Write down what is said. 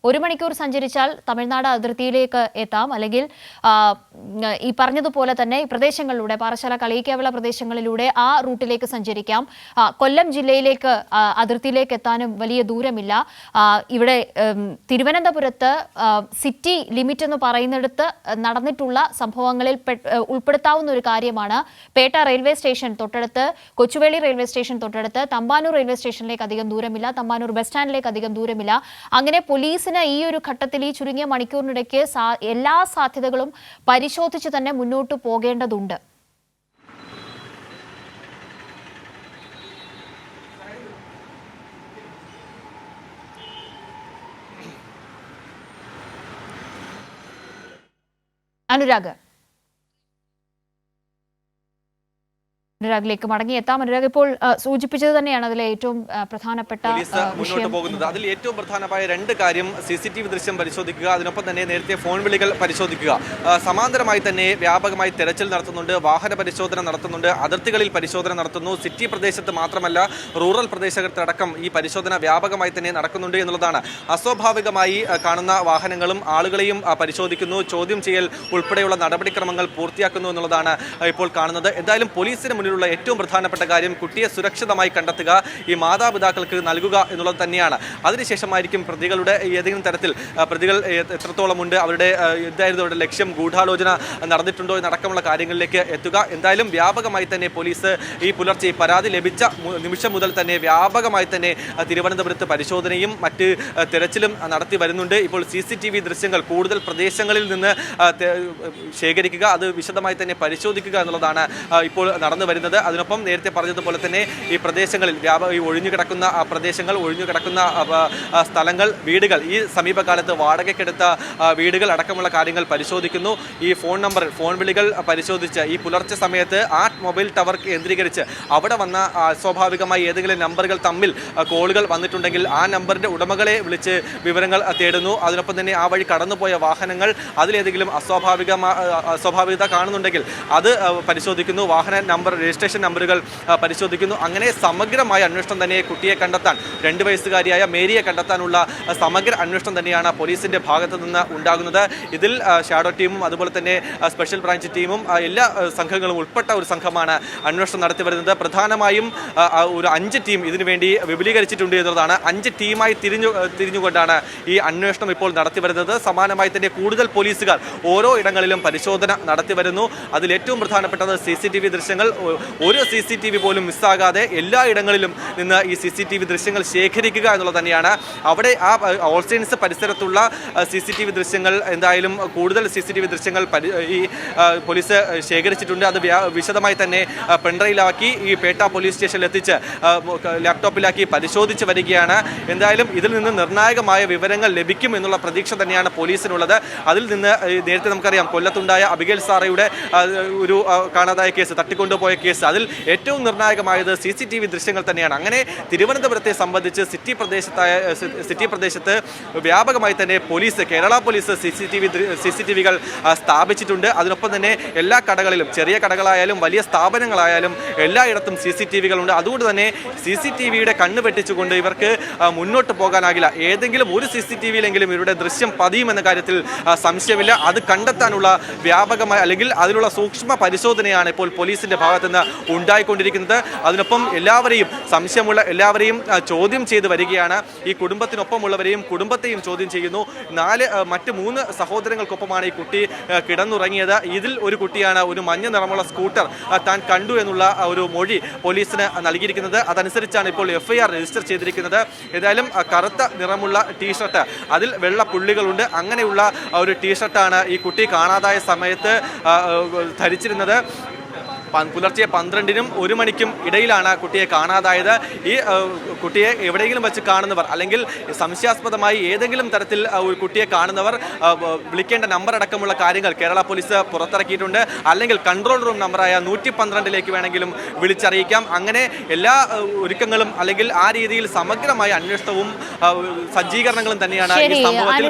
1 മണിക്കൂർ സഞ്ചരിച്ചാൽ തമിഴ്നാട് അതിർത്തിയിലേക്ക് എത്താം. അല്ലെങ്കിൽ ഈ പറഞ്ഞതുപോലെ തന്നെ ഈ പ്രദേശങ്ങളിലൂടെ പാറശാല കളിയിക്കാവിള പ്രദേശങ്ങളിലൂടെ ആ റൂട്ടിലേക്ക് സഞ്ചരിക്കാം. കൊല്ലം ജില്ലയിലേക്ക് അതിർത്തിയിലേക്ക് എത്താനും വലിയ ദൂരമില്ല. ഇവിടെ തിരുവനന്തപുരത്ത് സിറ്റി ലിമിറ്റ് എന്ന് പറയുന്നിടത്ത് നടന്നിട്ടുള്ള സംഭവങ്ങളിൽ ഉൾപ്പെടുത്താവുന്ന ഒരു കാര്യമാണ് പേട്ട റെയിൽവേ സ്റ്റേഷൻ തൊട്ടടുത്ത്, കൊച്ചുവേളി റെയിൽവേ സ്റ്റേഷൻ തൊട്ടടുത്ത്, തമ്പാനൂർ റെയിൽവേ സ്റ്റേഷനിലേക്ക് അധികം ദൂരമില്ല, തമ്പാനൂർ ബസ് സ്റ്റാൻഡിലേക്ക് അധികം ദൂരമില്ല. അങ്ങനെ പോലീസിന് ഈ ഒരു ഘട്ടത്തിൽ ഈ ചുരുങ്ങിയ മണിക്കൂറിനിടയ്ക്ക് എല്ലാ സാധ്യതകളും പരിശോധിച്ച് തന്നെ മുന്നോട്ട് പോകേണ്ടതുണ്ട്. അനുരാഗിലേക്ക് മടങ്ങിയെത്താം. അനുരാഗ് ഇപ്പോൾ സൂചിപ്പിച്ചത് തന്നെയാണ് അതിലെ ഏറ്റവും പ്രധാനപ്പെട്ട മുന്നോട്ട് പോകുന്നത്. അതിൽ ഏറ്റവും പ്രധാനമായ 2 കാര്യം CCTV ദൃശ്യം പരിശോധിക്കുക, അതിനൊപ്പം തന്നെ നേരത്തെ ഫോൺ വിളികൾ പരിശോധിക്കുക. സമാന്തരമായി തന്നെ വ്യാപകമായി തെരച്ചിൽ നടത്തുന്നുണ്ട്, വാഹന പരിശോധന നടത്തുന്നുണ്ട്, അതിർത്തികളിൽ പരിശോധന നടത്തുന്നു. സിറ്റി പ്രദേശത്ത് മാത്രമല്ല റൂറൽ പ്രദേശത്തടക്കം ഈ പരിശോധന വ്യാപകമായി തന്നെ നടക്കുന്നുണ്ട് എന്നുള്ളതാണ്. അസ്വാഭാവികമായി കാണുന്ന വാഹനങ്ങളും ആളുകളെയും പരിശോധിക്കുന്നു, ചോദ്യം ചെയ്യൽ ഉൾപ്പെടെയുള്ള നടപടിക്രമങ്ങൾ പൂർത്തിയാക്കുന്നു എന്നുള്ളതാണ് ഇപ്പോൾ കാണുന്നത്. എന്തായാലും പോലീസിന് മുന്നിലുള്ള ഏറ്റവും പ്രധാനപ്പെട്ട കാര്യം കുട്ടിയെ സുരക്ഷിതമായി കണ്ടെത്തുക, ഈ മാതാപിതാക്കൾക്ക് നൽകുക എന്നുള്ളത് തന്നെയാണ്. അതിനുശേഷമായിരിക്കും പ്രതികളുടെ ഏതെങ്കിലും തരത്തിൽ പ്രതികൾ എത്രത്തോളം ഉണ്ട്, അവരുടെ എന്തായിരുന്നു അവരുടെ ലക്ഷ്യം, ഗൂഢാലോചന നടന്നിട്ടുണ്ടോ എന്നടക്കമുള്ള കാര്യങ്ങളിലേക്ക് എത്തുക. എന്തായാലും വ്യാപകമായി തന്നെ പോലീസ് ഈ പുലർച്ചെ പരാതി ലഭിച്ച നിമിഷം മുതൽ തന്നെ വ്യാപകമായി തന്നെ തിരുവനന്തപുരത്ത് പരിശോധനയും മറ്റ് തെരച്ചിലും നടത്തി വരുന്നുണ്ട്. ഇപ്പോൾ CCTV ദൃശ്യങ്ങൾ കൂടുതൽ പ്രദേശങ്ങളിൽ നിന്ന് ശേഖരിക്കുക, അത് വിശദമായി തന്നെ പരിശോധിക്കുക എന്നുള്ളതാണ് ഇപ്പോൾ നടന്നു വരുന്നത്. അതിനൊപ്പം നേരത്തെ പറഞ്ഞതുപോലെ തന്നെ ഈ പ്രദേശങ്ങളിൽ ഈ ഒഴിഞ്ഞുകിടക്കുന്ന പ്രദേശങ്ങൾ, ഒഴിഞ്ഞുകിടക്കുന്ന സ്ഥലങ്ങൾ, വീടുകൾ, ഈ സമീപകാലത്ത് വാടകയ്ക്കെടുത്ത വീടുകൾ അടക്കമുള്ള കാര്യങ്ങൾ പരിശോധിക്കുന്നു. ഈ ഫോൺ വിളികൾ പരിശോധിച്ച് ഈ പുലർച്ചെ സമയത്ത് ആ മൊബൈൽ ടവർ കേന്ദ്രീകരിച്ച് അവിടെ വന്ന സ്വാഭാവികമായി ഏതെങ്കിലും നമ്പറുകൾ തമ്മിൽ കോളുകൾ വന്നിട്ടുണ്ടെങ്കിൽ ആ നമ്പറിൻ്റെ ഉടമകളെ വിളിച്ച് വിവരങ്ങൾ തേടുന്നു. അതിനൊപ്പം തന്നെ ആ വഴി കടന്നുപോയ വാഹനങ്ങൾ അതിലേതെങ്കിലും അസ്വാഭാവികത കാണുന്നുണ്ടെങ്കിൽ അത് പരിശോധിക്കുന്നു. വാഹന നമ്പർ, രജിസ്ട്രേഷൻ നമ്പറുകൾ പരിശോധിക്കുന്നു. അങ്ങനെ സമഗ്രമായ അന്വേഷണം തന്നെ കുട്ടിയെ കണ്ടെത്താൻ, 2 വയസ്സുകാരിയായ മേരിയെ കണ്ടെത്താനുള്ള സമഗ്ര അന്വേഷണം തന്നെയാണ് പോലീസിന്റെ ഭാഗത്ത് നിന്ന് ഉണ്ടാകുന്നത്. ഇതിൽ ഷാഡോ ടീമും അതുപോലെ തന്നെ സ്പെഷ്യൽ ബ്രാഞ്ച് ടീമും എല്ലാ സംഘങ്ങളും ഉൾപ്പെട്ട ഒരു സംഘമാണ് അന്വേഷണം നടത്തി വരുന്നത്. പ്രധാനമായും ഒരു 5 ടീം ഇതിനുവേണ്ടി വിപുലീകരിച്ചിട്ടുണ്ട് എന്നുള്ളതാണ്. 5 ടീമായി തിരിഞ്ഞുകൊണ്ടാണ് ഈ അന്വേഷണം ഇപ്പോൾ നടത്തി വരുന്നത്. സമാനമായി തന്നെ കൂടുതൽ പോലീസുകാർ ഓരോ ഇടങ്ങളിലും പരിശോധന നടത്തി വരുന്നു. അതിൽ ഏറ്റവും പ്രധാനപ്പെട്ടത് CCTV ദൃശ്യങ്ങൾ, ഒരു CCTV പോലും മിസ്സാകാതെ എല്ലാ ഇടങ്ങളിലും നിന്ന് ഈ CCTV ദൃശ്യങ്ങൾ ശേഖരിക്കുക എന്നുള്ളത് തന്നെയാണ്. അവിടെ ആ ഓൾസൈൻസ് പരിസരത്തുള്ള CCTV ദൃശ്യങ്ങൾ, എന്തായാലും കൂടുതൽ CCTV ദൃശ്യങ്ങൾ ഈ പോലീസ് ശേഖരിച്ചിട്ടുണ്ട്. അത് വിശദമായി തന്നെ പെൺഡ്രൈവിലാക്കി ഈ പേട്ട പോലീസ് സ്റ്റേഷനിൽ എത്തിച്ച് ലാപ്ടോപ്പിലാക്കി പരിശോധിച്ച് വരികയാണ്. എന്തായാലും ഇതിൽ നിന്ന് നിർണായകമായ വിവരങ്ങൾ ലഭിക്കും എന്നുള്ള പ്രതീക്ഷ തന്നെയാണ് പോലീസിനുള്ളത്. അതിൽ നിന്ന് നേരത്തെ നമുക്കറിയാം കൊല്ലത്തുണ്ടായ അബിഗേൽ സാറയുടെ ഒരു കാണാതായ കേസ്, തട്ടിക്കൊണ്ടുപോയ കേസ്, അതിൽ ഏറ്റവും നിർണായകമായത് CCTV ദൃശ്യങ്ങൾ തന്നെയാണ്. അങ്ങനെ തിരുവനന്തപുരത്തെ സംബന്ധിച്ച് സിറ്റി പ്രദേശത്ത് വ്യാപകമായി തന്നെ കേരള പോലീസ് CCTVകൾ സ്ഥാപിച്ചിട്ടുണ്ട്. അതിനൊപ്പം തന്നെ എല്ലാ കടകളിലും, ചെറിയ കടകളായാലും വലിയ സ്ഥാപനങ്ങളായാലും എല്ലായിടത്തും CCTVകളുണ്ട്. അതുകൊണ്ട് തന്നെ CCTVയുടെ കണ്ണ് വെട്ടിച്ചുകൊണ്ട് ഇവർക്ക് മുന്നോട്ട് പോകാനാകില്ല. ഏതെങ്കിലും ഒരു CCTVയിലെങ്കിലും ഇവരുടെ ദൃശ്യം പതിയുമെന്ന കാര്യത്തിൽ സംശയമില്ല. അത് കണ്ടെത്താനുള്ള വ്യാപകമായ അല്ലെങ്കിൽ അതിനുള്ള സൂക്ഷ്മ പരിശോധനയാണ് ഇപ്പോൾ പോലീസിന്റെ ഭാഗത്തുനിന്ന് ഉണ്ടായിക്കൊണ്ടിരിക്കുന്നത്. അതിനൊപ്പം സംശയമുള്ള എല്ലാവരെയും ചോദ്യം ചെയ്ത് വരികയാണ്. ഈ കുടുംബത്തിനൊപ്പമുള്ളവരെയും കുടുംബത്തെയും ചോദ്യം ചെയ്യുന്നു. മറ്റ് 3 സഹോദരങ്ങൾക്കൊപ്പമാണ് ഈ കുട്ടി കിടന്നുറങ്ങിയത്. ഇതിൽ ഒരു കുട്ടിയാണ് ഒരു മഞ്ഞ നിറമുള്ള സ്കൂട്ടർ താൻ കണ്ടു എന്നുള്ള ഒരു മൊഴി പോലീസിന് നൽകിയിരിക്കുന്നത്. അതനുസരിച്ചാണ് ഇപ്പോൾ FIR രജിസ്റ്റർ ചെയ്തിരിക്കുന്നത്. ഏതായാലും കറുത്ത നിറമുള്ള ടീഷർട്ട്, അതിൽ വെള്ള പുള്ളികളുണ്ട്, അങ്ങനെയുള്ള ഒരു ടീഷർട്ടാണ് ഈ കുട്ടി കാണാതായ സമയത്ത് ധരിച്ചിരുന്നത്. പുലർച്ചെ 12-നും 1 മണിക്കും ഇടയിലാണ് കുട്ടിയെ കാണാതായത്. ഈ കുട്ടിയെ എവിടെയെങ്കിലും വെച്ച് കാണുന്നവർ അല്ലെങ്കിൽ സംശയാസ്പദമായി ഏതെങ്കിലും തരത്തിൽ ഒരു കുട്ടിയെ കാണുന്നവർ വിളിക്കേണ്ട നമ്പർ അടക്കമുള്ള കാര്യങ്ങൾ കേരള പോലീസ് പുറത്തിറക്കിയിട്ടുണ്ട്. അല്ലെങ്കിൽ കൺട്രോൾ റൂം നമ്പറായ 112ലേക്ക് വേണമെങ്കിലും വിളിച്ചറിയിക്കാം. അങ്ങനെ എല്ലാ ഒരുക്കങ്ങളും അല്ലെങ്കിൽ ആ രീതിയിൽ സമഗ്രമായ അന്വേഷണവും സജ്ജീകരണങ്ങളും തന്നെയാണ് ഈ സംഭവത്തിൽ.